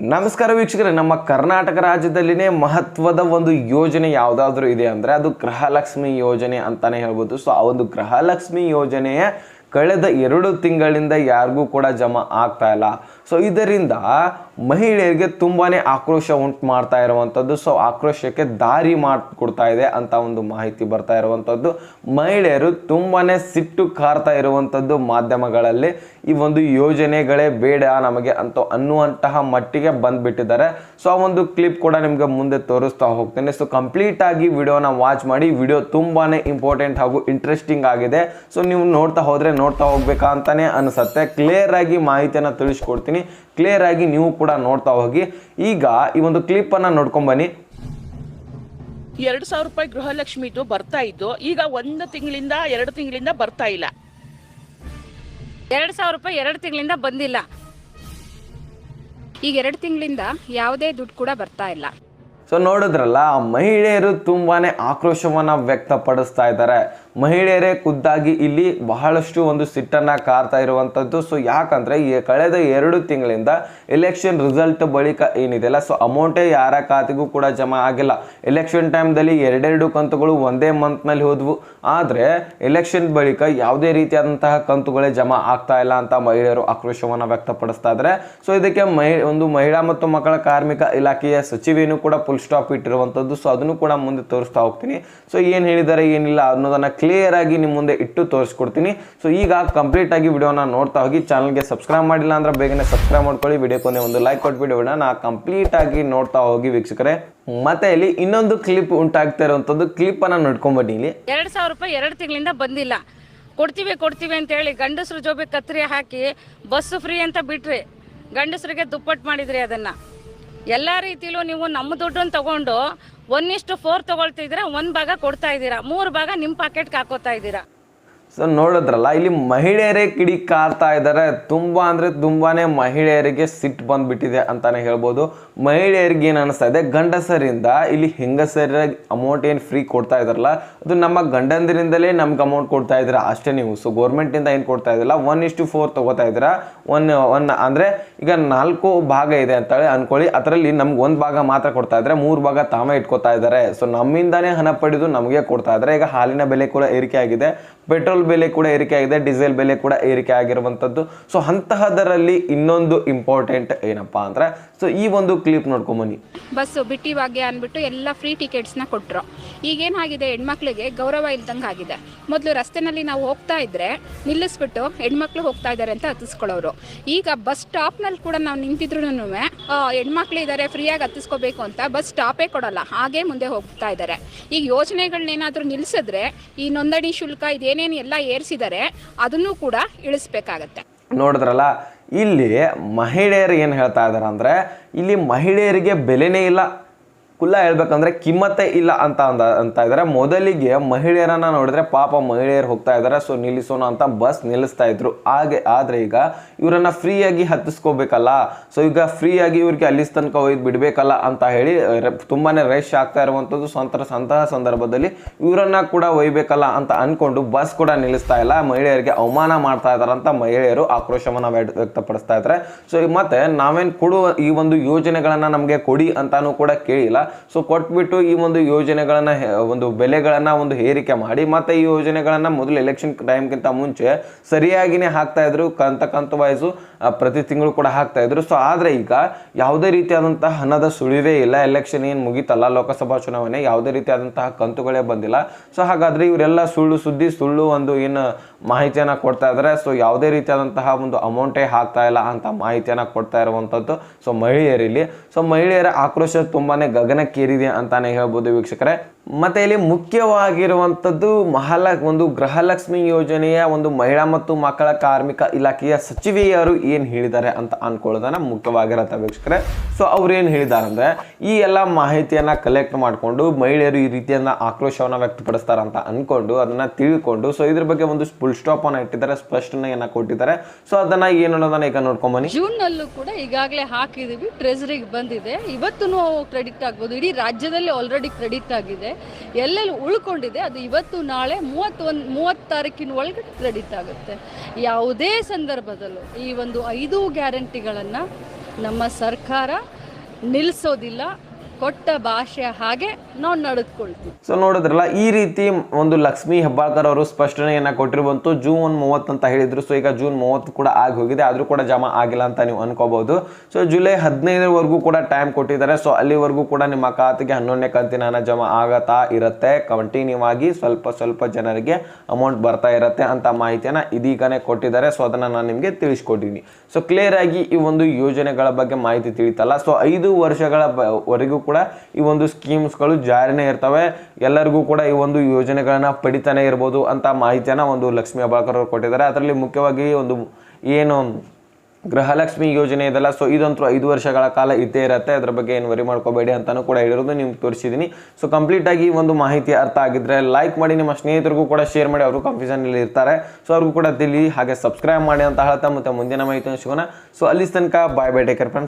ನಮಸ್ಕಾರ ವೀಕ್ಷಕರೇ, ನಮ್ಮ ಕರ್ನಾಟಕ ರಾಜ್ಯದಲ್ಲಿನೇ ಮಹತ್ವದ ಒಂದು ಯೋಜನೆ ಯಾವುದಾದ್ರೂ ಇದೆ ಅಂದರೆ ಅದು ಗೃಹಲಕ್ಷ್ಮಿ ಯೋಜನೆ ಅಂತಾನೆ ಹೇಳ್ಬೋದು. ಸೊ ಆ ಒಂದು ಗೃಹಲಕ್ಷ್ಮಿ ಯೋಜನೆಯ ಕಳೆದ 2 ತಿಂಗಳಿಂದ ಯಾರಿಗೂ ಕೂಡ ಜಮಾ ಆಗ್ತಾ ಇಲ್ಲ. ಸೊ ಇದರಿಂದ ಮಹಿಳೆಯರಿಗೆ ತುಂಬಾ ಆಕ್ರೋಶ ಉಂಟು ಮಾಡ್ತಾ ಇರುವಂಥದ್ದು. ಸೊ ಆಕ್ರೋಶಕ್ಕೆ ದಾರಿ ಮಾಡಿಕೊಡ್ತಾ ಇದೆ ಅಂತ ಒಂದು ಮಾಹಿತಿ ಬರ್ತಾ ಇರುವಂಥದ್ದು. ಮಹಿಳೆಯರು ತುಂಬಾ ಸಿಟ್ಟು ಕಾರ್ತಾ ಇರುವಂಥದ್ದು ಮಾಧ್ಯಮಗಳಲ್ಲಿ. ಈ ಒಂದು ಯೋಜನೆಗಳೇ ಬೇಡ ನಮಗೆ ಅಂತ ಅನ್ನುವಂತಹ ಮಟ್ಟಿಗೆ ಬಂದುಬಿಟ್ಟಿದ್ದಾರೆ. ಸೊ ಆ ಒಂದು ಕ್ಲಿಪ್ ಕೂಡ ನಿಮಗೆ ಮುಂದೆ ತೋರಿಸ್ತಾ ಹೋಗ್ತೇನೆ. ಸೊ ಕಂಪ್ಲೀಟ್ ಆಗಿ ವಿಡಿಯೋನ ವಾಚ್ ಮಾಡಿ. ವಿಡಿಯೋ ತುಂಬಾ ಇಂಪಾರ್ಟೆಂಟ್ ಹಾಗೂ ಇಂಟ್ರೆಸ್ಟಿಂಗ್ ಆಗಿದೆ. ಸೊ ನೀವು ನೋಡ್ತಾ ಹೋಗ್ಬೇಕಾ ಅಂತಾನೆ ಅನಿಸುತ್ತೆ. ಕ್ಲಿಯರ್ ಆಗಿ ಮಾಹಿತಿಯನ್ನು ತಿಳಿಸ್ಕೊಡ್ತೀನಿ. ಕ್ಲಿಯರ್ ಆಗಿ ನೀವು ಕೂಡ ನೋಡ್ತಾ ಹೋಗಿ. ಈಗ ಈ ಒಂದು ಕ್ಲಿಪ್ ಅನ್ನ ನೋಡ್ಕೊಂಡ್ ಬನ್ನಿ. 2,000 ರೂಪಾಯಿ ಗೃಹಲಕ್ಷ್ಮಿದು ಬರ್ತಾ ಇದ್ದು ಈಗ 1 ತಿಂಗಳಿಂದ 2 ತಿಂಗಳಿಂದ ಬರ್ತಾ ಇಲ್ಲ. 2,000 ರೂಪಾಯಿ 2 ತಿಂಗಳಿಂದ ಬಂದಿಲ್ಲ. ಈಗ 2 ತಿಂಗಳಿಂದ ಯಾವುದೇ ದುಡ್ಡು ಕೂಡ ಬರ್ತಾ ಇಲ್ಲ. ಸೊ ನೋಡಿದ್ರಲ್ಲ, ಮಹಿಳೆಯರು ತುಂಬಾನೇ ಆಕ್ರೋಶವನ್ನ ವ್ಯಕ್ತಪಡಿಸ್ತಾ ಇದ್ದಾರೆ. ಮಹಿಳೆಯರೇ ಖುದ್ದಾಗಿ ಇಲ್ಲಿ ಬಹಳಷ್ಟು ಒಂದು ಸಿಟ್ಟನ್ನ ಕಾರ್ತಾ ಇರುವಂಥದ್ದು. ಸೊ ಯಾಕಂದ್ರೆ ಈ ಕಳೆದ 2 ತಿಂಗಳಿಂದ ಎಲೆಕ್ಷನ್ ರಿಸಲ್ಟ್ ಬಳಿಕ ಏನಿದೆಯಲ್ಲ, ಸೊ ಅಮೌಂಟೇ ಯಾರ ಖಾತೆಗೂ ಕೂಡ ಜಮಾ ಆಗಿಲ್ಲ. ಎಲೆಕ್ಷನ್ ಟೈಮ್ದಲ್ಲಿ 2 ಕಂತುಗಳು ಒಂದೇ ಮಂತ್ನಲ್ಲಿ ಹೋದ್ವು. ಆದರೆ ಎಲೆಕ್ಷನ್ ಬಳಿಕ ಯಾವುದೇ ರೀತಿಯಾದಂತಹ ಕಂತುಗಳೇ ಜಮಾ ಆಗ್ತಾ ಇಲ್ಲ ಅಂತ ಮಹಿಳೆಯರು ಆಕ್ರೋಶವನ್ನ ವ್ಯಕ್ತಪಡಿಸ್ತಾ ಇದ್ದಾರೆ. ಸೊ ಇದಕ್ಕೆ ಒಂದು ಮಹಿಳಾ ಮತ್ತು ಮಕ್ಕಳ ಕಾರ್ಮಿಕ ಇಲಾಖೆಯ ಸಚಿವೆಯೂ ಕೂಡ ಫುಲ್ ಸ್ಟಾಪ್ ಇಟ್ಟಿರುವಂಥದ್ದು. ಸೊ ಅದನ್ನು ಕೂಡ ಮುಂದೆ ತೋರಿಸ್ತಾ ಹೋಗ್ತೀನಿ. ಸೊ ಏನು ಹೇಳಿದ್ದಾರೆ ಏನಿಲ್ಲ ಅನ್ನೋದನ್ನ ಕ್ಲಿಯರ್ ಆಗಿ ನಿಮ್ಮ ಮುಂದೆ ಇಟ್ಟು ತೋರಿಸ್ಕೊಡ್ತೀನಿ. ಸೊ ಈಗ ಕಂಪ್ಲೀಟ್ ಆಗಿ ವಿಡಿಯೋನ ನೋಡ್ತಾ ಹೋಗಿ. ಚಾನಲ್ಗೆ ಸಬ್ಸ್ಕ್ರೈಬ್ ಮಾಡಿಲ್ಲ ಅಂದ್ರೆ ಬೇಗನೆ ಸಬ್ಸ್ಕ್ರೈಬ್ ಮಾಡ್ಕೊಳ್ಳಿ. ವಿಡಿಯೋಕ್ಕೊಂದೇ ಒಂದು ಲೈಕ್ ಕೊಟ್ಟು ವಿಡಿಯೋನ ಕಂಪ್ಲೀಟ್ ಆಗಿ ನೋಡ್ತಾ ಹೋಗಿ ವೀಕ್ಷಕರೇ. ಮತ್ತೆ ಇಲ್ಲಿ ಇನ್ನೊಂದು ಕ್ಲಿಪ್ ಉಂಟಾಗ್ತಾ ಇರುವಂತದ್ದು. ಕ್ಲಿಪ್ ಅನ್ನ ನೋಡ್ಕೊಂಡ್ಬನ್ನಿ. ಇಲ್ಲಿ 2,000 ರೂಪಾಯಿ 2 ತಿಂಗಳಿಂದ ಬಂದಿಲ್ಲ. ಕೊಡ್ತೀವಿ ಅಂತ ಹೇಳಿ ಗಂಡಸರು ಜೋಬಿ ಕತ್ರಿ ಹಾಕಿ ಬಸ್ ಫ್ರೀ ಅಂತ ಬಿಟ್ರಿ. ಗಂಡಸರಿಗೆ ದುಪ್ಪಟ್ಟು ಮಾಡಿದ್ರಿ. ಅದನ್ನ ಎಲ್ಲ ರೀತಿಲೂ ನೀವು ನಮ್ಮ ದುಡ್ಡನ್ನು ತಗೊಂಡು 1:4 ತಗೊಳ್ತಿದ್ದೀರಾ. 1 ಭಾಗ ಕೊಡ್ತಾ ಇದ್ದೀರಾ, 3 ಭಾಗ ನಿಮ್ಮ ಪಾಕೆಟ್ಗೆ ಹಾಕೋತಾ ಇದ್ದೀರಾ. ಸೊ ನೋಡಿದ್ರಲ್ಲ, ಇಲ್ಲಿ ಮಹಿಳೆಯರೇ ಕಿಡಿಕಾರ್ತಾ ಇದ್ದಾರೆ. ತುಂಬಾ ಅಂದ್ರೆ ತುಂಬಾನೇ ಮಹಿಳೆಯರಿಗೆ ಸಿಟ್ಟು ಬಂದ್ಬಿಟ್ಟಿದೆ ಅಂತಾನೆ ಹೇಳ್ಬೋದು. ಮಹಿಳೆಯರಿಗೆ ಏನು ಅನಿಸ್ತಾ ಇದೆ, ಗಂಡಸರಿಂದ ಇಲ್ಲಿ ಹೆಂಗಸರ ಅಮೌಂಟ್ ಏನು ಫ್ರೀ ಕೊಡ್ತಾ ಇದಾರಲ್ಲ, ಅದು ನಮ್ಮ ಗಂಡಂದರಿಂದಲೇ ನಮ್ಗೆ ಅಮೌಂಟ್ ಕೊಡ್ತಾ ಇದ್ದೀರಾ ಅಷ್ಟೇ ನೀವು. ಸೊ ಗೌರ್ಮೆಂಟಿಂದ ಏನು ಕೊಡ್ತಾ ಇದ್ದಿಲ್ಲ, 1:4 ತಗೋತಾ ಇದ್ದೀರಾ. ಒನ್ ಅಂದರೆ ಈಗ 4 ಭಾಗ ಇದೆ ಅಂತೇಳಿ ಅನ್ಕೊಳ್ಳಿ. ಅದರಲ್ಲಿ ನಮ್ಗೆ 1 ಭಾಗ ಮಾತ್ರ ಕೊಡ್ತಾ ಇದ್ದಾರೆ, 3 ಭಾಗ ತಾವೇ ಇಟ್ಕೋತಾ ಇದ್ದಾರೆ. ಸೊ ನಮ್ಮಿಂದಾನೇ ಹಣ ಪಡೆದು ನಮಗೆ ಕೊಡ್ತಾ ಇದ್ದಾರೆ. ಈಗ ಹಾಲಿನ ಬೆಲೆ ಕೂಡ ಏರಿಕೆ ಆಗಿದೆ, ಪೆಟ್ರೋಲ್ ಬೆಲೆ ಕೂಡ ಏರಿಕೆ ಆಗಿದೆ, ಡೀಸೆಲ್ ಬೆಲೆ ಕೂಡ ಏರಿಕೆ ಆಗಿರುವಂಥದ್ದು. ಸೊ ಅಂತಹದರಲ್ಲಿ ಇನ್ನೊಂದು ಇಂಪಾರ್ಟೆಂಟ್ ಏನಪ್ಪಾ ಅಂದ್ರೆ, ಸೊ ಈ ಒಂದು ಕ್ಲಿಪ್ ನೋಡ್ಕೊಂಬನ್ನಿ. ಬಸ್ಸು ಬಿಟ್ಟಿ ಭಾಗ್ಯ ಅಂದ್ಬಿಟ್ಟು ಎಲ್ಲ ಫ್ರೀ ಟಿಕೆಟ್ಸ್ನ ಕೊಟ್ಟರು. ಈಗೇನಾಗಿದೆ, ಹೆಣ್ಮಕ್ಳಿಗೆ ಗೌರವ ಇಲ್ದಂಗೆ ಆಗಿದೆ. ಮೊದಲು ರಸ್ತೆನಲ್ಲಿ ನಾವು ಹೋಗ್ತಾ ಇದ್ರೆ ನಿಲ್ಲಿಸ್ಬಿಟ್ಟು ಹೆಣ್ಮಕ್ಳು ಹೋಗ್ತಾ ಇದ್ದಾರೆ ಅಂತ ಹತ್ತಿಸ್ಕೊಳ್ಳೋರು. ಈಗ ಬಸ್ ಸ್ಟಾಪ್ನಲ್ಲಿ ಕೂಡ ನಾವು ನಿಂತಿದ್ರು ಹೆಣ್ಮಕ್ಳು ಇದ್ದಾರೆ ಫ್ರೀಯಾಗಿ ಹತ್ತಿಸ್ಕೋಬೇಕು ಅಂತ ಬಸ್ ಸ್ಟಾಪೇ ಕೊಡಲ್ಲ, ಹಾಗೆ ಮುಂದೆ ಹೋಗ್ತಾ ಇದ್ದಾರೆ. ಈಗ ಯೋಜನೆಗಳನ್ನೇನಾದರೂ ನಿಲ್ಲಿಸಿದ್ರೆ ಈ ನೋಂದಣಿ ಶುಲ್ಕ ಇದೇನೇನು ಎಲ್ಲ ಏರಿಸಿದ್ದಾರೆ ಅದನ್ನು ಕೂಡ ಇಳಿಸ್ಬೇಕಾಗತ್ತೆ. ನೋಡಿದ್ರಲ್ಲ, ಇಲ್ಲಿ ಮಹಿಳೆಯರು ಏನು ಹೇಳ್ತಾ ಇದ್ದಾರೆ ಅಂದರೆ, ಇಲ್ಲಿ ಮಹಿಳೆಯರಿಗೆ ಬೆಲೆನೇ ಇಲ್ಲ, ಕುಲ್ಲ ಹೇಳ್ಬೇಕಂದ್ರೆ ಕಿಮ್ಮತ್ತೇ ಇಲ್ಲ ಅಂತ ಇದ್ದಾರೆ. ಮೊದಲಿಗೆ ಮಹಿಳೆಯರನ್ನ ನೋಡಿದ್ರೆ ಪಾಪ ಮಹಿಳೆಯರು ಹೋಗ್ತಾ ಇದ್ದಾರೆ, ಸೊ ನಿಲ್ಲಿಸೋಣ ಅಂತ ಬಸ್ ನಿಲ್ಲಿಸ್ತಾ ಇದ್ರು. ಆದರೆ ಈಗ ಇವರನ್ನ ಫ್ರೀಯಾಗಿ ಹತ್ತಿಸ್ಕೋಬೇಕಲ್ಲ, ಸೊ ಈಗ ಫ್ರೀಯಾಗಿ ಇವ್ರಿಗೆ ಅಲ್ಲಿ ತನಕ ಒಯ್ದು ಬಿಡಬೇಕಲ್ಲ ಅಂತ ಹೇಳಿ ತುಂಬಾನೇ ರಶ್ ಆಗ್ತಾ ಇರುವಂಥದ್ದು. ಅಂತಹ ಸಂದರ್ಭದಲ್ಲಿ ಇವರನ್ನ ಕೂಡ ಒಯ್ಬೇಕಲ್ಲ ಅಂತ ಅನ್ಕೊಂಡು ಬಸ್ ಕೂಡ ನಿಲ್ಲಿಸ್ತಾ ಇಲ್ಲ. ಮಹಿಳೆಯರಿಗೆ ಅವಮಾನ ಮಾಡ್ತಾ ಇದಾರೆ ಅಂತ ಮಹಿಳೆಯರು ಆಕ್ರೋಶವನ್ನ ವ್ಯಕ್ತಪಡಿಸ್ತಾ ಇದ್ದಾರೆ. ಸೊ ಮತ್ತೆ ನಾವೇನು ಕೊಡುವ ಈ ಒಂದು ಯೋಜನೆಗಳನ್ನ ನಮಗೆ ಕೊಡಿ ಅಂತಾನು ಕೂಡ ಕೇಳಿಲ್ಲ. ಸೊ ಕೊಟ್ಬಿಟ್ಟು ಈ ಒಂದು ಯೋಜನೆಗಳನ್ನ ಒಂದು ಬೆಲೆಗಳನ್ನ ಒಂದು ಏರಿಕೆ ಮಾಡಿ ಮತ್ತೆ ಈ ಯೋಜನೆಗಳನ್ನ ಮೊದಲು ಎಲೆಕ್ಷನ್ ಟೈಮ್ಗಿಂತ ಮುಂಚೆ ಸರಿಯಾಗಿನೇ ಹಾಕ್ತಾ ಇದ್ರು. ಕಂತು ವಯಸ್ಸು ಪ್ರತಿ ತಿಂಗಳು ಕೂಡ ಹಾಕ್ತಾ ಇದ್ರು. ಸೊ ಆದ್ರೆ ಈಗ ಯಾವುದೇ ರೀತಿಯಾದಂತಹ ಹಣದ ಸುಳಿವೇ ಇಲ್ಲ. ಎಲೆಕ್ಷನ್ ಏನು ಮುಗಿತಲ್ಲ, ಲೋಕಸಭಾ ಚುನಾವಣೆ, ಯಾವುದೇ ರೀತಿಯಾದಂತಹ ಕಂತುಗಳೇ ಬಂದಿಲ್ಲ. ಸೊ ಹಾಗಾದ್ರೆ ಇವರೆಲ್ಲ ಸುಳ್ಳು ಒಂದು ಏನು ಮಾಹಿತಿಯನ್ನ ಕೊಡ್ತಾ ಇದ್ದಾರೆ. ಸೊ ಯಾವುದೇ ರೀತಿಯಾದಂತಹ ಒಂದು ಅಮೌಂಟೇ ಹಾಕ್ತಾ ಇಲ್ಲ ಅಂತ ಮಾಹಿತಿಯನ್ನ ಕೊಡ್ತಾ ಇರುವಂತದ್ದು. ಸೊ ಮಹಿಳೆಯರಲ್ಲಿ ಮಹಿಳೆಯರ ಆಕ್ರೋಶ ತುಂಬಾನೇ ಗಗನಕ್ಕೇರಿದೆ ಅಂತಾನೆ ಹೇಳ್ಬೋದು ವೀಕ್ಷಕರೇ. ಮತ್ತೆ ಇಲ್ಲಿ ಮುಖ್ಯವಾಗಿರುವಂತದ್ದು ಒಂದು ಗೃಹಲಕ್ಷ್ಮಿ ಯೋಜನೆಯ ಒಂದು ಮಹಿಳಾ ಮತ್ತು ಮಕ್ಕಳ ಕಾರ್ಮಿಕ ಇಲಾಖೆಯ ಸಚಿವೆಯರು ಏನ್ ಹೇಳಿದ್ದಾರೆ ಅಂತ ಅನ್ಕೊಳ್ಳೋದನ್ನ ಮುಖ್ಯವಾಗಿರತ್ತೆ ವೀಕ್ಷಕರೇ. ಸೊ ಅವ್ರು ಏನ್ ಹೇಳಿದ್ದಾರೆ ಅಂದ್ರೆ, ಈ ಎಲ್ಲ ಮಾಹಿತಿಯನ್ನ ಕಲೆಕ್ಟ್ ಮಾಡ್ಕೊಂಡು ಮಹಿಳೆಯರು ಈ ರೀತಿಯನ್ನ ಆಕ್ರೋಶವನ್ನ ವ್ಯಕ್ತಪಡಿಸ್ತಾರ ಅಂತ ಅನ್ಕೊಂಡು ಅದನ್ನ ತಿಳ್ಕೊಂಡು ಸೊ ಇದ್ರ ಬಗ್ಗೆ ಒಂದು ಫುಲ್ ಸ್ಟಾಪ್ ಅನ್ನ ಇಟ್ಟಿದ್ದಾರೆ, ಸ್ಪಷ್ಟನೆಯನ್ನ ಕೊಟ್ಟಿದ್ದಾರೆ. ಸೊ ಅದನ್ನ ಏನು ಅನ್ನೋದನ್ನ ಈಗ ನೋಡ್ಕೊಂಬನ್ನಿ. ಜೂನ್ ನಲ್ಲೂ ಕೂಡ ಈಗಾಗಲೇ ಹಾಕಿದೀವಿ, ಟ್ರೆಜರಿಗೆ ಬಂದಿದೆ. ಇವತ್ತು ಕ್ರೆಡಿಟ್ ಆಗ್ಬೋದು. ಇಡೀ ರಾಜ್ಯದಲ್ಲಿ ಆಲ್ರೆಡಿ ಕ್ರೆಡಿಟ್ ಆಗಿದೆ. ಎಲ್ಲೆಲ್ಲಿ ಉಳ್ಕೊಂಡಿದೆ ಅದು ಇವತ್ತು ನಾಳೆ 30 ತಾರೀಕಿನ ಒಳಗಡೆ ಕ್ರೆಡಿಟ್ ಆಗುತ್ತೆ. ಯಾವುದೇ ಸಂದರ್ಭದಲ್ಲೂ ಈ ಒಂದು 5 ಗ್ಯಾರಂಟಿಗಳನ್ನು ನಮ್ಮ ಸರ್ಕಾರ ನಿಲ್ಲಿಸೋದಿಲ್ಲ. ಕೊಟ್ಟ ಭಾಷೆ ಹಾಗೆ ನಾವು ನಡೆದುಕೊಳ್ತೀವಿ. ಸೊ ನೋಡಿದ್ರಲ್ಲ, ಈ ರೀತಿ ಒಂದು ಲಕ್ಷ್ಮೀ ಹೆಬ್ಬಾಳ್ಕರ್ ಅವರು ಸ್ಪಷ್ಟನೆಯನ್ನು ಕೊಟ್ಟಿರುವಂತು. ಜೂನ್ 30 ಅಂತ ಹೇಳಿದ್ರು. ಸೊ ಈಗ ಜೂನ್ 30 ಕೂಡ ಆಗಿ ಹೋಗಿದೆ, ಆದರೂ ಕೂಡ ಜಮಾ ಆಗಿಲ್ಲ ಅಂತ ನೀವು ಅನ್ಕೋಬಹುದು. ಸೊ ಜುಲೈ 15ರವರೆಗೂ ಕೂಡ ಟೈಮ್ ಕೊಟ್ಟಿದ್ದಾರೆ. ಸೊ ಅಲ್ಲಿವರೆಗೂ ಕೂಡ ನಿಮ್ಮ ಖಾತೆಗೆ 11ನೇ ಕಂತಿನ ಹಣ ಜಮಾ ಆಗತ್ತಾ ಇರುತ್ತೆ. ಕಂಟಿನ್ಯೂ ಆಗಿ ಸ್ವಲ್ಪ ಜನರಿಗೆ ಅಮೌಂಟ್ ಬರ್ತಾ ಇರುತ್ತೆ ಅಂತ ಮಾಹಿತಿಯನ್ನು ಇದೀಗನೇ ಕೊಟ್ಟಿದ್ದಾರೆ. ಸೊ ಅದನ್ನು ನಾನು ನಿಮಗೆ ತಿಳಿಸ್ಕೊಟ್ಟಿದ್ದೀನಿ. ಸೊ ಕ್ಲಿಯರ್ ಆಗಿ ಈ ಒಂದು ಯೋಜನೆಗಳ ಬಗ್ಗೆ ಮಾಹಿತಿ ತಿಳಿತಲ್ಲ. ಸೊ 5 ವರ್ಷಗಳವರೆಗೂ ಕೂಡ ಈ ಒಂದು ಸ್ಕೀಮ್ಸ್ಗಳು ಜಾರಿನೇ ಇರ್ತವೆ. ಎಲ್ಲರಿಗೂ ಕೂಡ ಈ ಒಂದು ಯೋಜನೆಗಳನ್ನ ಪಡಿತಾನೆ ಇರ್ಬೋದು ಅಂತ ಮಾಹಿತಿಯನ್ನ ಒಂದು ಲಕ್ಷ್ಮೀ ಹೆಬ್ಬಾಳ್ಕರ್ ಅವರು ಕೊಟ್ಟಿದ್ದಾರೆ. ಅದರಲ್ಲಿ ಮುಖ್ಯವಾಗಿ ಒಂದು ಏನು ಗೃಹಲಕ್ಷ್ಮಿ ಯೋಜನೆ ಇದೆಲ್ಲ, ಸೊ ಇದಂತೂ 5 ವರ್ಷಗಳ ಕಾಲ ಇದ್ದೇ ಇರುತ್ತೆ. ಅದ್ರ ಬಗ್ಗೆ ಏನು ವರಿ ಮಾಡ್ಕೋಬೇಡಿ ಅಂತಾನು ಕೂಡ ಹೇಳಿರೋದು ನಿಮ್ಗೆ ತೋರಿಸಿದ್ದೀನಿ. ಸೊ ಕಂಪ್ಲೀಟ್ ಆಗಿ ಈ ಒಂದು ಮಾಹಿತಿ ಅರ್ಥ ಆಗಿದ್ರೆ ಲೈಕ್ ಮಾಡಿ, ನಿಮ್ಮ ಸ್ನೇಹಿತರಿಗೂ ಕೂಡ ಶೇರ್ ಮಾಡಿ, ಅವರು ಕನ್ಫ್ಯೂಷನ್ ಇಲ್ಲಿ ಇರ್ತಾರೆ. ಸೊ ಅವ್ರಿಗೂ ಕೂಡ ತಿಳಿ ಹಾಗೆ ಸಬ್ಸ್ಕ್ರೈಬ್ ಮಾಡಿ ಅಂತ ಹೇಳ್ತಾ ಮತ್ತೆ ಮುಂದಿನ ಮಾಹಿತಿಯನ್ನು ಸಿಗೋಣ. ಸೊ ಅಲ್ಲಿ ತನಕ ಬಾಯ್ ಟೇಕ್ ಕೇರ್ ಫ್ರೆಂಡ್ಸ್.